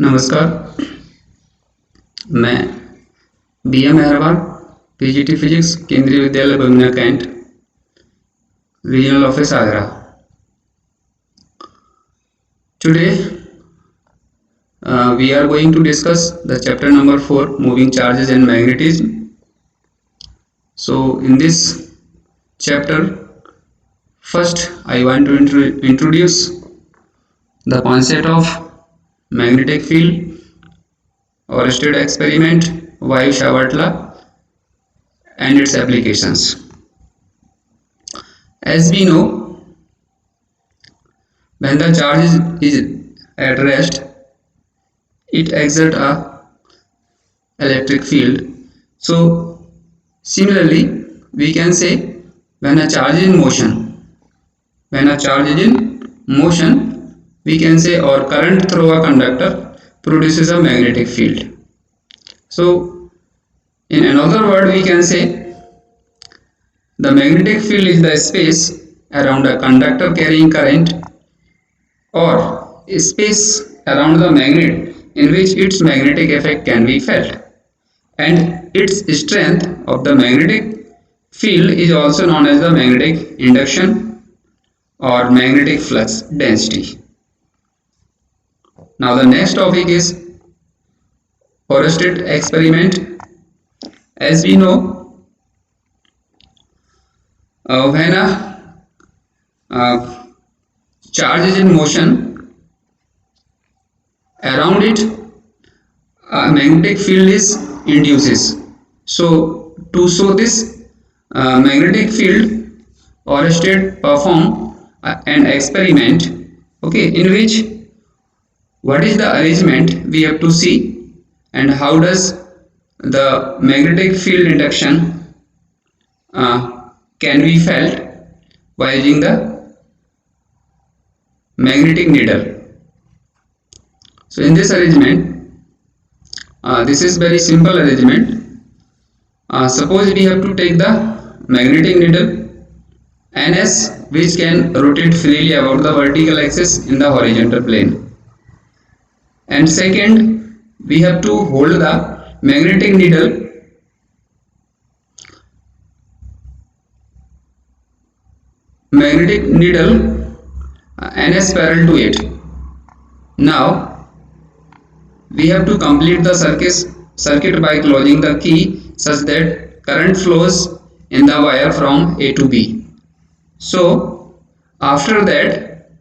नमस्कार। मैं बी.एम. मेहरबान, PGT physics, Kendriya Vidyalaya Bagna cantt, regional office Agra. Today we are going to discuss the chapter number 4, moving charges and magnetism. So in this chapter, first I want to introduce the concept of magnetic field, Oersted experiment, Weierstrass law, and its applications. As we know, when the charge is at rest, it exerts a electric field. So similarly, we can say when a charge is in motion, we can say or current through a conductor produces a magnetic field. So in another word, we can say the magnetic field is the space around a conductor carrying current, or space around the magnet in which its magnetic effect can be felt, and its strength of the magnetic field is also known as the magnetic induction or magnetic flux density. Now the next topic is Oersted experiment. As we know, when a charge is in motion, around it a magnetic field is induces. So to show this magnetic field, Oersted perform an experiment, in which what is the arrangement we have to see, and how does the magnetic field induction can be felt by using the magnetic needle. So in this arrangement, this is very simple arrangement. Suppose we have to take the magnetic needle NS, which can rotate freely about the vertical axis in the horizontal plane, and second, we have to hold the magnetic needle NS parallel to it. Now we have to complete the circuit by closing the key such that current flows in the wire from A to B. So after that,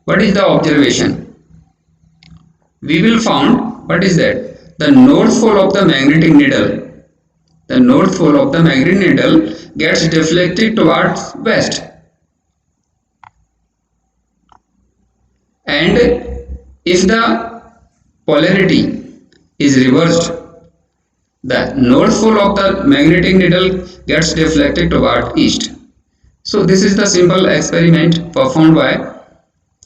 what is the observation? We will found what is that the north pole of the magnetic needle gets deflected towards west, and if the polarity is reversed, the north pole of the magnetic needle gets deflected toward east. So this is the simple experiment performed by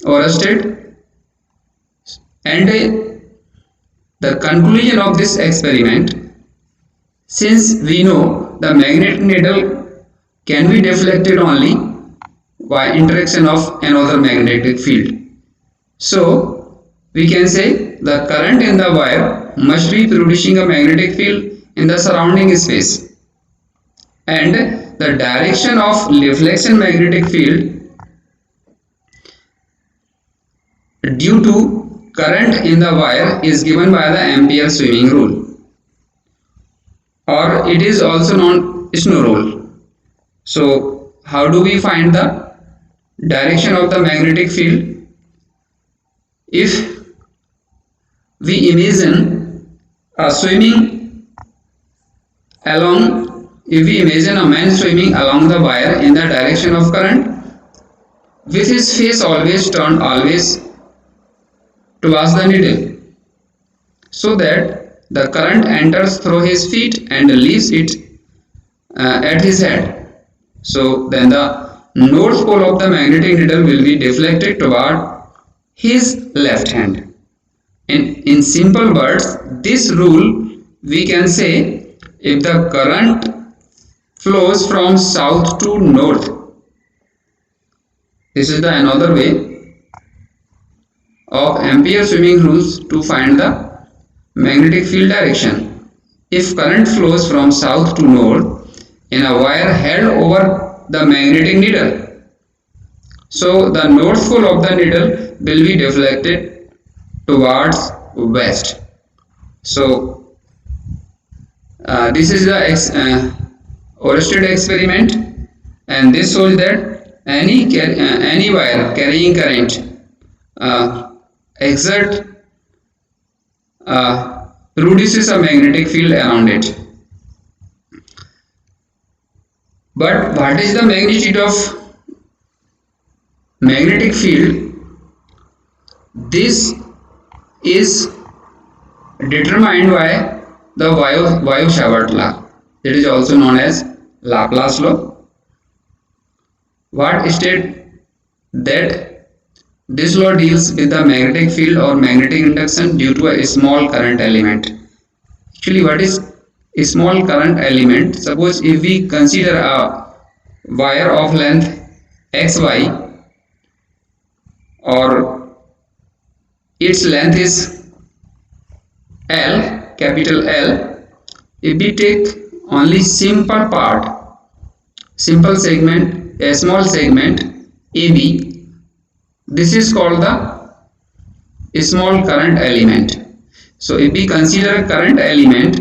Oersted, and the conclusion of this experiment, since we know the magnetic needle can be deflected only by interaction of another magnetic field, so we can say the current in the wire must be producing a magnetic field in the surrounding space, and the direction of deflection magnetic field due to current in the wire is given by the Ampere swimming rule, or it is also known Snow rule. So how do we find the direction of the magnetic field? If we imagine a man swimming along the wire in the direction of current, with his face always turned towards the needle, so that the current enters through his feet and leaves it at his head. So then the north pole of the magnetic needle will be deflected toward his left hand. In simple words, this rule we can say, if the current flows from south to north, this is the another way of Ampere swimming rules to find the magnetic field direction. If current flows from south to north in a wire held over the magnetic needle, so the north pole of the needle will be deflected towards west. So this is the Oersted experiment, and this shows that any wire carrying current produces a magnetic field around it. But what is the magnitude of magnetic field? This is determined by the Weierstrass law. It is also known as Laplace law. What states that this law deals with the magnetic field or magnetic induction due to a small current element. Actually, what is a small current element? Suppose if we consider a wire of length xy, or its length is L, capital L. If we take only simple part, simple segment, a small segment AB, this is called the small current element. So if we consider a current element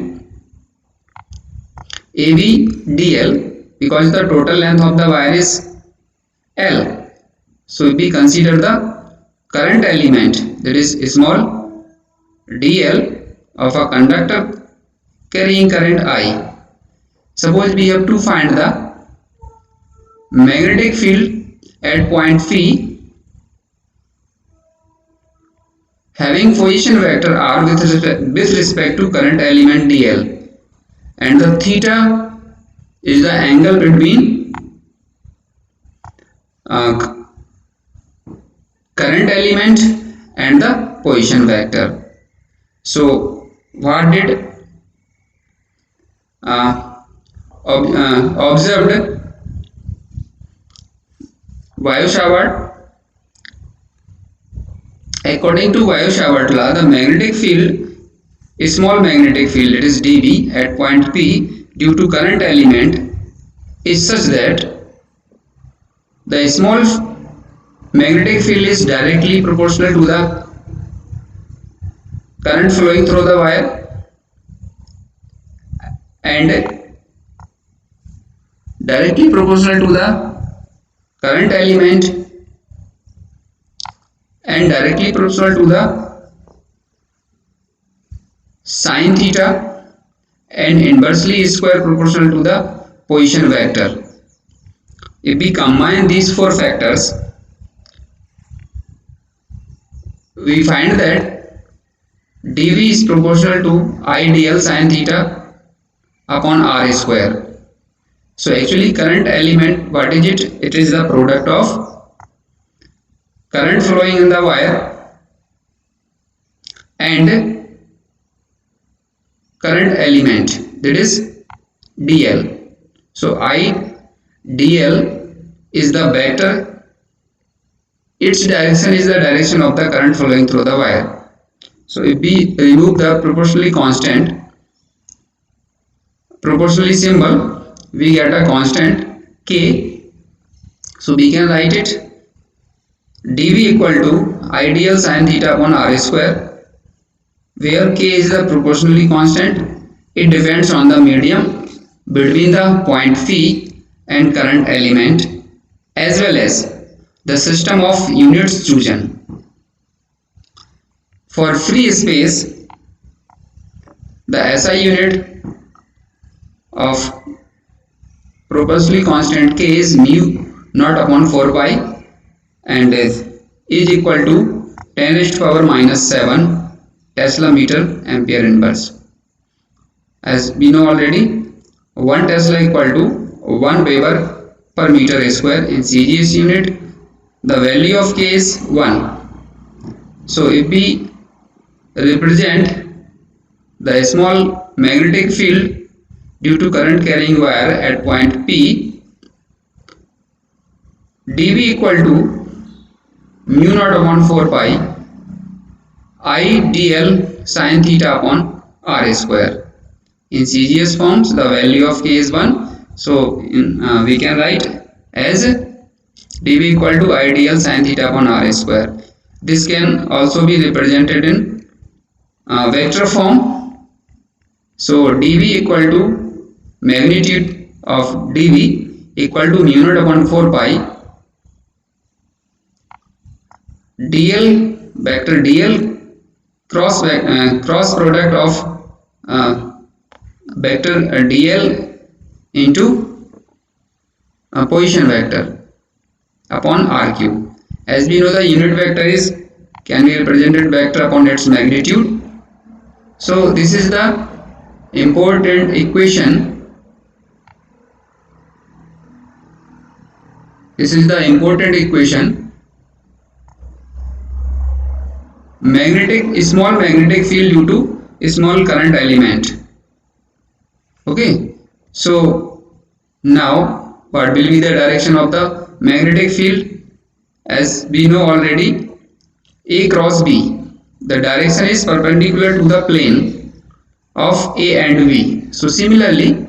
AB dl, because the total length of the wire is L, so if we consider the current element, that is small dl of a conductor carrying current I. Suppose we have to find the magnetic field at point P having position vector r with respect to current element dl, and the theta is the angle between current element and the position vector. So what did observed Weierstrass? According to Weierstrass law, the magnetic field, a small magnetic field, it is dB at point P due to current element is such that the small magnetic field is directly proportional to the current flowing through the wire, and directly proportional to the current element, and directly proportional to the sin theta, and inversely square proportional to the position vector. If we combine these four factors, we find that dV is proportional to I dl sin theta upon r square. So actually current element, what is it? It is the product of current flowing in the wire and current element, that is dl. So I dl is the vector, its direction is the direction of the current flowing through the wire. So if we remove the proportionally symbol, we get a constant k. So we can write it dV equal to I dl sin theta upon r square, where k is the proportionally constant. It depends on the medium between the point P and current element, as well as the system of units chosen. For free space, the SI unit of proportionally constant k is mu naught upon 4 pi, and is equal to 10 raised to power minus 7 Tesla meter ampere inverse. As we know already, 1 Tesla equal to 1 Weber per meter square in CGS unit. The value of k is 1. So if we represent the small magnetic field due to current carrying wire at point P, dV equal to mu naught upon 4 pi IDL sin theta upon r square. In CGS forms, the value of k is 1. So we can write as dV equal to IDL sin theta upon r square. This can also be represented in vector form. So dV equal to magnitude of dV equal to mu naught upon 4 pi dl vector dl cross product of vector dl into position vector upon r cube. As we know, the unit vector is can be represented vector upon its magnitude. So this is the important equation. This is the important equation. Small magnetic field due to small current element. Okay. So now what will be the direction of the magnetic field? As we know already, A cross B. The direction is perpendicular to the plane of A and B. So similarly,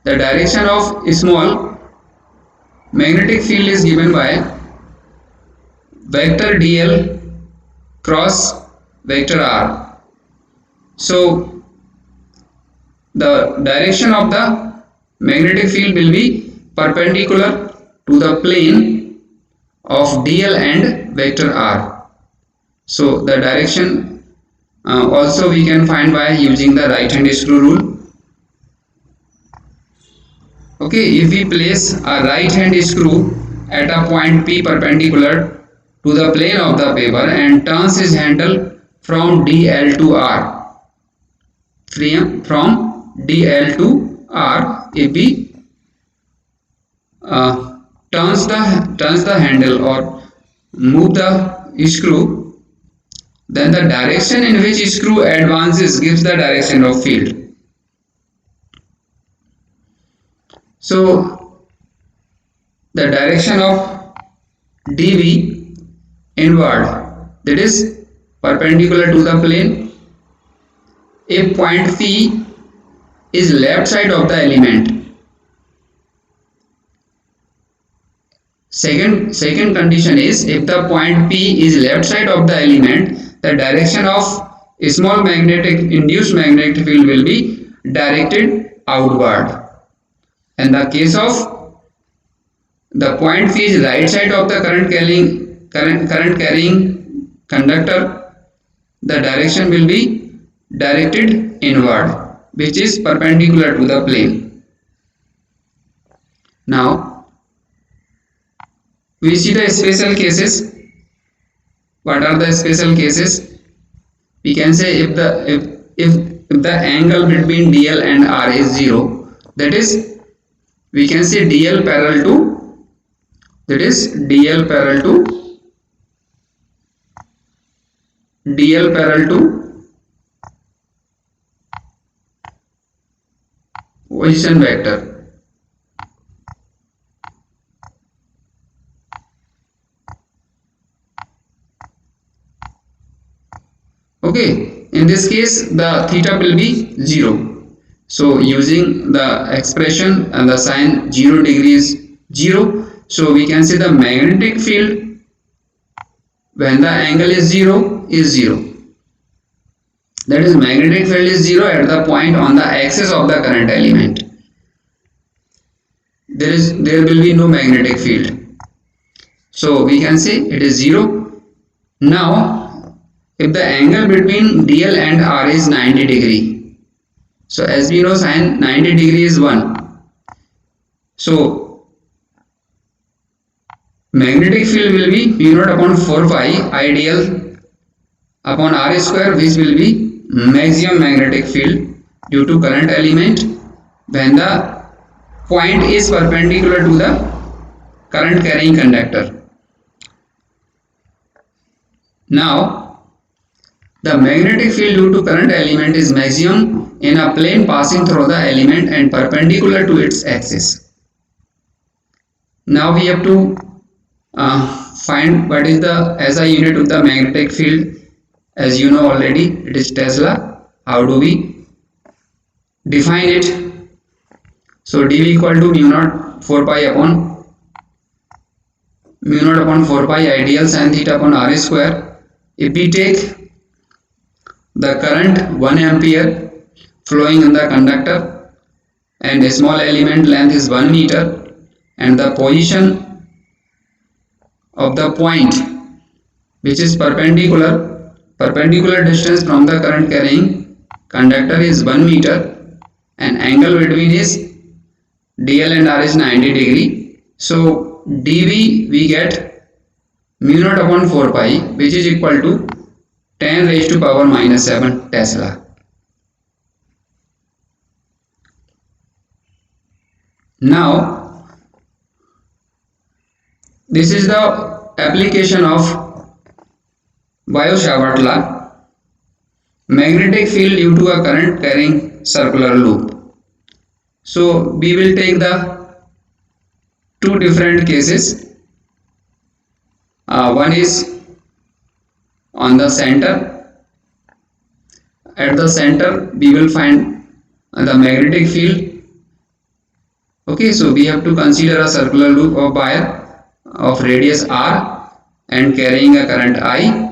the direction of small magnetic field is given by vector dl cross vector r. So the direction of the magnetic field will be perpendicular to the plane of dl and vector r. So the direction also we can find by using the right hand screw rule. Okay, if we place a right hand screw at a point P perpendicular to the plane of the paper and turns his handle from DL to R, from DL to R, if we turns the handle or move the screw, then the direction in which screw advances gives the direction of field. So the direction of dV inward, that is perpendicular to the plane, if point P is left side of the element. Second condition is, if the point P is left side of the element, the direction of small induced magnetic field will be directed outward. In the case of the point P is right side of the current carrying conductor, the direction will be directed inward, which is perpendicular to the plane. Now we see the special cases. What are the special cases? We can say if the angle between DL and R is 0, that is, we can say DL parallel to, that is DL parallel to position vector. Okay, in this case the theta will be 0. So using the expression and the sign 0 degrees 0, so we can say the magnetic field when the angle is 0 is 0. That is, magnetic field is 0 at the point on the axis of the current element. There will be no magnetic field. So we can say it is 0. Now if the angle between DL and R is 90 degree, so as we know, sin 90 degree is 1. So magnetic field will be mu naught upon 4 pi IDL upon R square, which will be maximum magnetic field due to current element when the point is perpendicular to the current carrying conductor. Now the magnetic field due to current element is maximum in a plane passing through the element and perpendicular to its axis. Now we have to find what is the SI unit of the magnetic field as you know already, it is Tesla. How do we define it? So dv equal to mu naught 4 pi upon mu naught upon 4 pi ideal sin theta upon r square. If we take the current 1 ampere flowing in the conductor and a small element length is 1 meter and the position of the point which is perpendicular distance from the current carrying conductor is 1 meter and angle between is dl and r is 90 degree. So dv we get mu naught upon 4 pi which is equal to 10 raised to power minus 7 Tesla. Now this is the application of Biot-Savart law, magnetic field due to a current carrying circular loop. So we will take the two different cases. One is on the center. At the center we will find the magnetic field. Okay, so we have to consider a circular loop of wire of radius r and carrying a current I.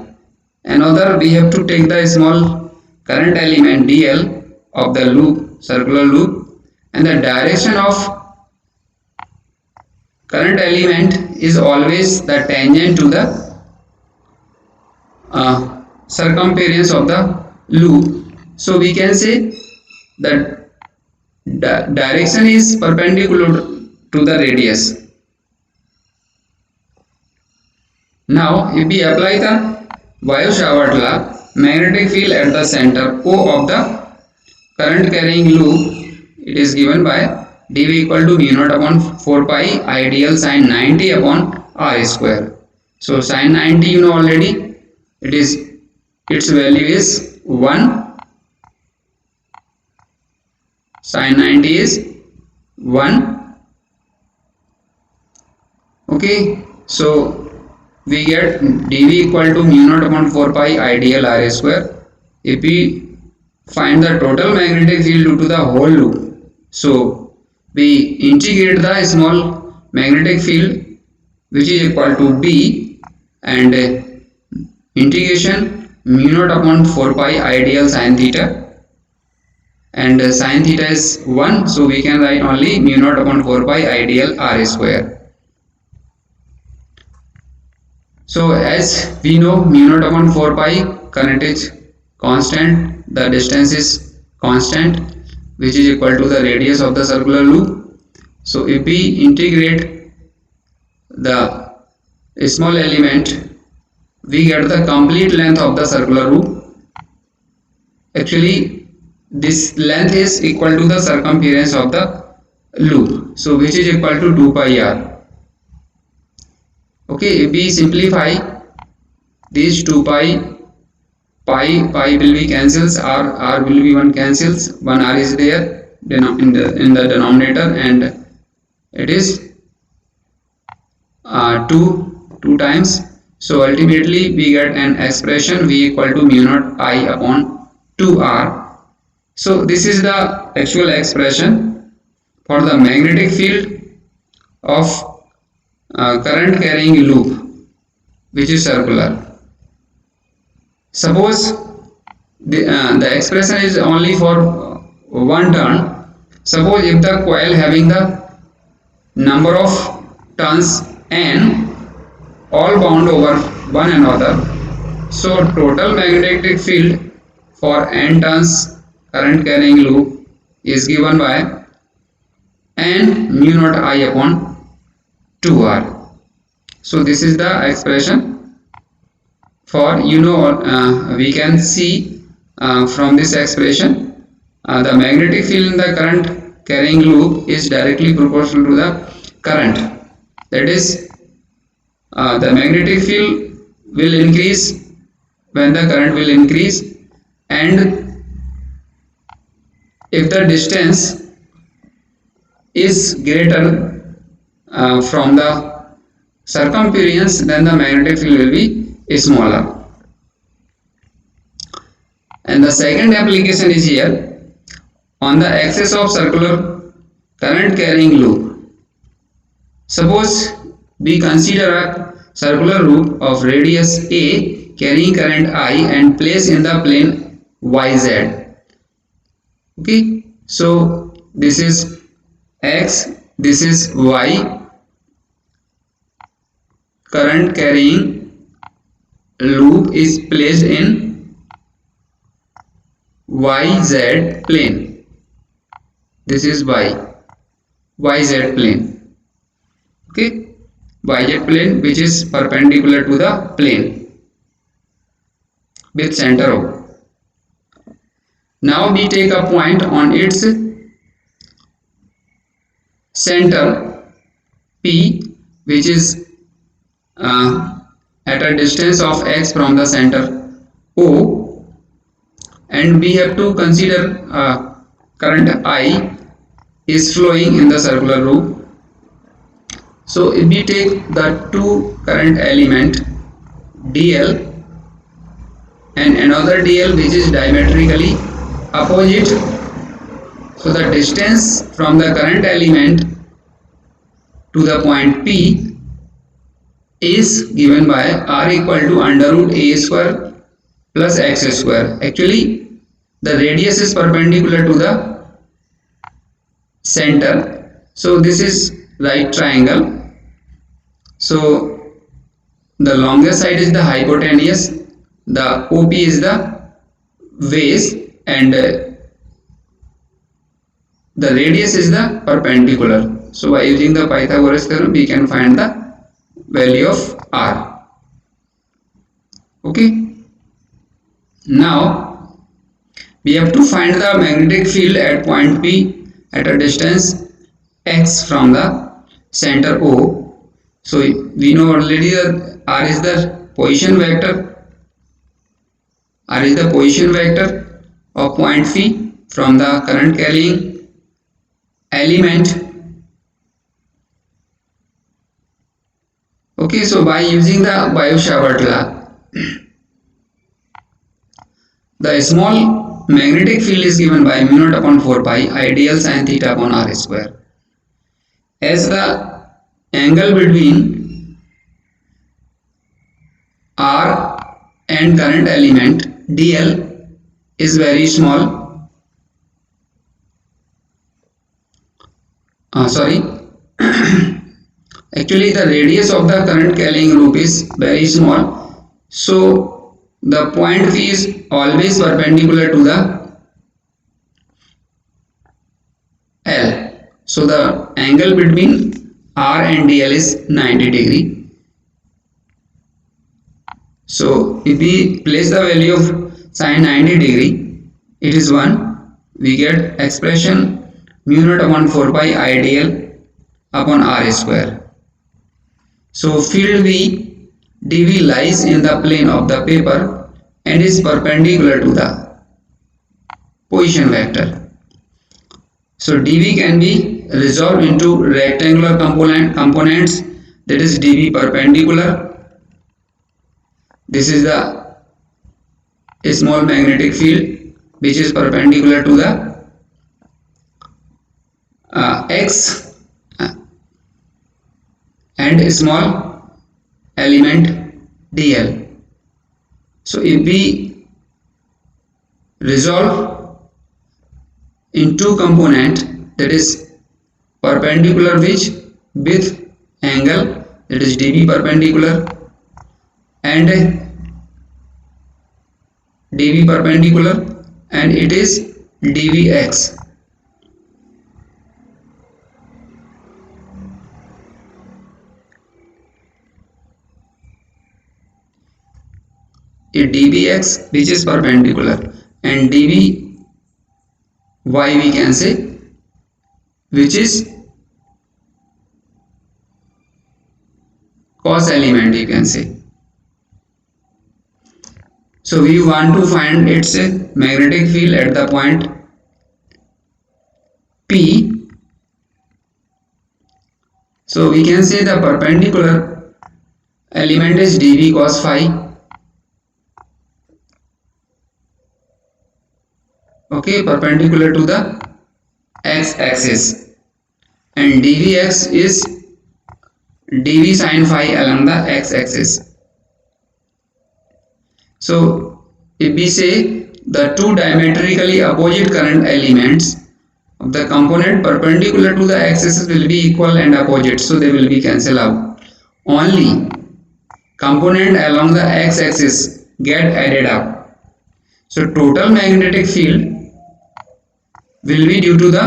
Another, we have to take the small current element dl of the loop, circular loop, and the direction of current element is always the tangent to the circumference of the loop. So we can say that direction is perpendicular to the radius. Now if we apply the Biot-Savart law, magnetic field at the center O of the current carrying loop, it is given by dv equal to mu naught upon 4 pi ideal sin 90 upon r square. So sin 90 you know already, its value is 1. Sin 90 is 1. Okay, so we get dv equal to mu naught upon 4 pi ideal r square. If we find the total magnetic field due to the whole loop, so we integrate the small magnetic field which is equal to b and integration mu naught upon 4 pi ideal sin theta, and sin theta is 1, so we can write only mu naught upon 4 pi ideal r square. So as we know, mu naught upon 4 pi, current is constant, the distance is constant which is equal to the radius of the circular loop. So if we integrate the small element, we get the complete length of the circular loop. Actually this length is equal to the circumference of the loop, so which is equal to 2 pi r. Okay, if we simplify these 2 pi will be cancels, r will be 1 cancels, 1 r is there in the denominator and it is 2 times. So ultimately we get an expression v equal to mu naught I upon 2r. So this is the actual expression for the magnetic field of current carrying loop which is circular. Suppose the expression is only for one turn. Suppose if the coil having the number of turns n all bound over one another, so total magnetic field for n turns current carrying loop is given by n mu naught I upon 2r. So this is the expression for, you know, we can see from this expression the magnetic field in the current carrying loop is directly proportional to the current. That is, the magnetic field will increase when the current will increase, and if the distance is greater from the circumference, then the magnetic field will be smaller. And the second application is here on the axis of circular current carrying loop. Suppose we consider a circular loop of radius A carrying current I and place in the plane YZ. Okay, so this is X, this is Y, current carrying loop is placed in YZ plane. This is YZ plane. Okay, YZ plane which is perpendicular to the plane with center O. Now we take a point on its center P, which is at a distance of x from the center O, and we have to consider current I is flowing in the circular loop. So if we take the two current element DL and another DL which is diametrically opposite, so the distance from the current element to the point P is given by R equal to under root A square plus X square. Actually the radius is perpendicular to the center, so this is right triangle. So the longest side is the hypotenuse, the OP is the base, and the radius is the perpendicular. So by using the Pythagoras theorem we can find the value of R. Okay, now we have to find the magnetic field at point P at a distance x from the center O. So we know already that R is the position vector. R is the position vector of point P from the current carrying element. Okay, so by using the Biot-Savart law, the small magnetic field is given by mu naught upon 4 pi I dl sin theta upon R square. As the angle between R and current element dl is very small, actually the radius of the current carrying loop is very small, so the point P is always perpendicular to the L. So the angle between R and DL is 90 degree. So if we place the value of sin 90 degree, it is 1. We get expression mu naught upon 4 pi I dl upon R square. So field V dV lies in the plane of the paper and is perpendicular to the position vector. So dV can be resolved into rectangular components, that is dV perpendicular. This is the small magnetic field which is perpendicular to the x and a small element dl. So if we resolve in two component, that is perpendicular which with angle, that is dv perpendicular and dv perpendicular, and it is dvx. A dvx which is perpendicular and dvy we can say which is cos element, you can say. So we want to find its magnetic field at the point P. So we can say the perpendicular element is dv cos phi okay, perpendicular to the x-axis, and dvx is dv sine phi along the x-axis. So if we say the two diametrically opposite current elements of the component perpendicular to the axis will be equal and opposite, so they will be cancelled out. Only component along the x-axis get added up. So total magnetic field will be due to the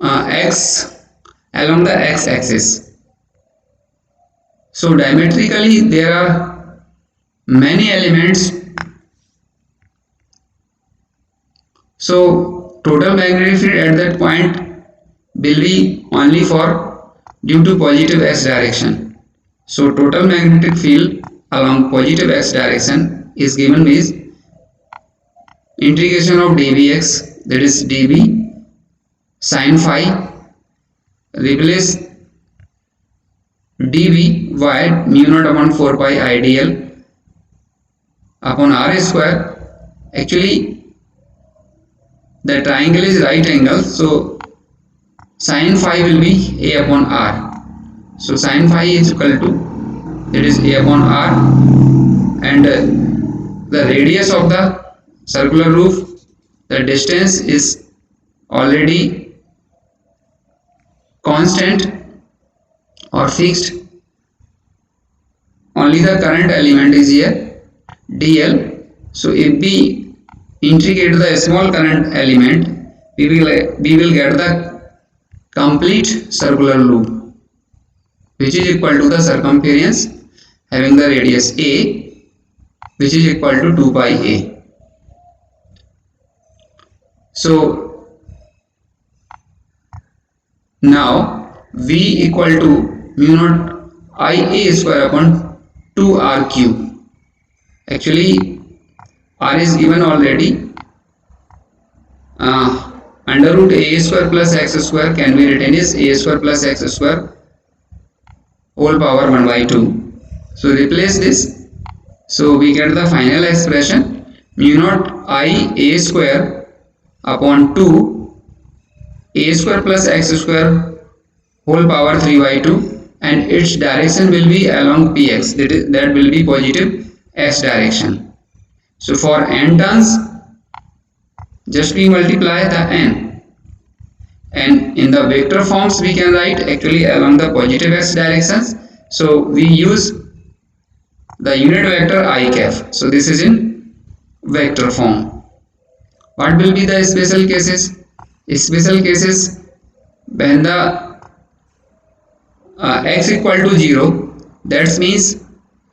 x along the x-axis. So diametrically there are many elements, so total magnetic field at that point will be only for due to positive x direction. So total magnetic field along positive x direction is given with integration of dvx, that is dv sine phi, replace dv by mu naught upon 4 pi idl upon r square. Actually the triangle is right angle, so sine phi will be a upon r. So sine phi is equal to, that is a upon r, and the radius of the circular roof, the distance is already constant or fixed, only the current element is here dl. So if we integrate the small current element, we will get the complete circular loop, which is equal to the circumference having the radius a, which is equal to 2 pi a. So now V equal to mu naught IA square upon 2r cube. Actually r is given already. Under root a square plus x square can be written as a square plus x square whole power 1 by 2. So replace this. So we get the final expression mu naught I a square upon 2 a square plus x square whole power 3 by 2, and its direction will be along px, that will be positive x direction. So for n turns, just we multiply the n, and in the vector forms we can write actually along the positive x directions. So we use the unit vector I cap. So this is in vector form. What will be the special cases? Special cases when the x equal to 0, that means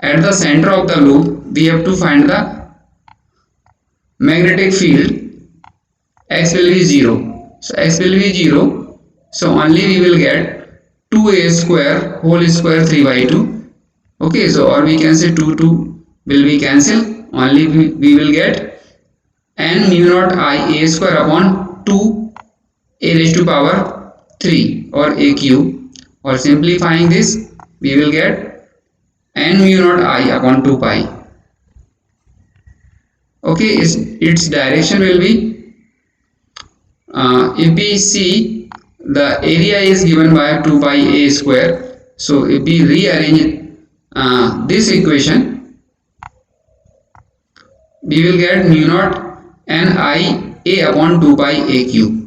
at the center of the loop we have to find the magnetic field. X will be 0. So x will be 0. So only we will get 2a square whole square 3 by 2. Okay, so or we can say 2 will be cancelled. Only we will get n mu naught I a square upon 2 a raised to power 3 or a cube, or simplifying this we will get n mu naught I upon 2 pi. Okay, its direction will be, if we see the area is given by 2 pi a square, so if we rearrange this equation, we will get mu naught n I a upon 2 pi a cube.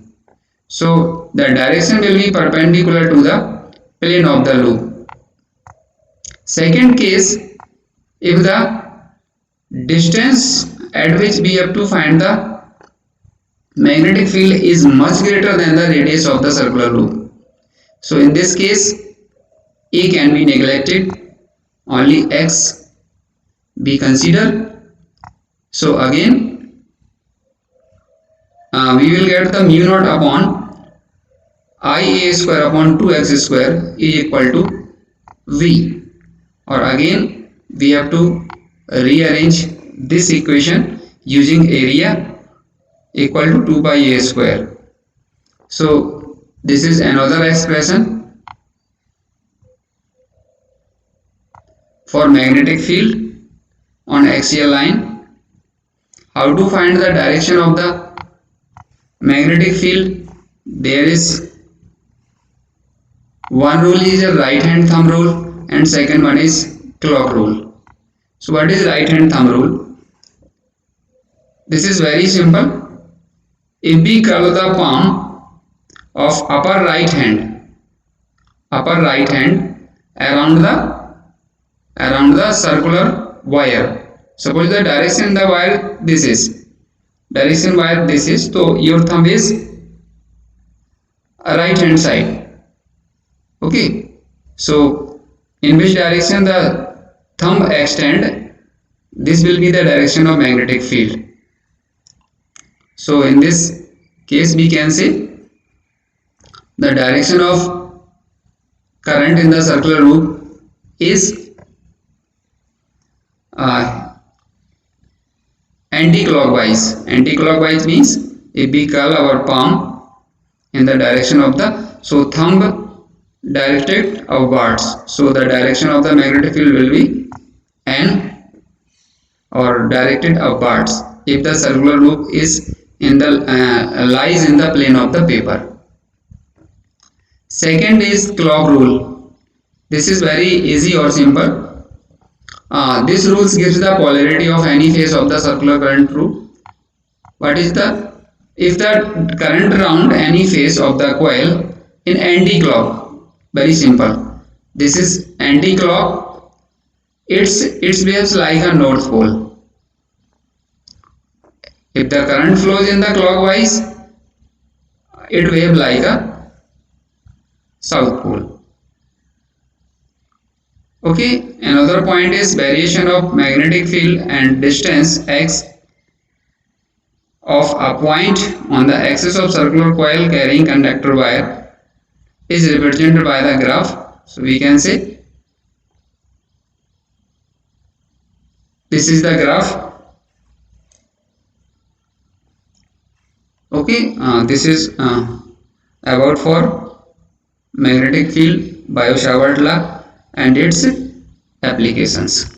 So the direction will be perpendicular to the plane of the loop. Second case, if the distance at which we have to find the magnetic field is much greater than the radius of the circular loop. So in this case a can be neglected, only x be considered. So again we will get the mu naught upon I a square upon 2x square is equal to V, or again we have to rearrange this equation using area equal to 2 pi a square. So this is another expression for magnetic field on axial line. how to find the direction of the magnetic field? There is one rule is a right hand thumb rule and second one is clock rule. So what is right hand thumb rule? This is very simple. If we curl the palm of upper right hand around the circular wire, suppose the direction the wire this is, so your thumb is right hand side. Okay, so in which direction the thumb extend, this will be the direction of magnetic field. So in this case we can say the direction of current in the circular loop is anti-clockwise. Anti-clockwise means if we curl our palm in the direction of the, so thumb directed upwards, so the direction of the magnetic field will be N or directed upwards if the circular loop is in the lies in the plane of the paper. Second is clock rule. This is very easy or simple. This rule gives the polarity of any phase of the circular current through. What is the, if the current around any phase of the coil in anti-clock, very simple, this is anti-clock, its waves like a north pole. If the current flows in the clockwise, it wave like a south pole. Okay, another point is variation of magnetic field and distance x of a point on the axis of circular coil carrying conductor wire is represented by the graph. So we can say this is the graph. Okay, this is about for magnetic field, Biot-Savart law and its applications.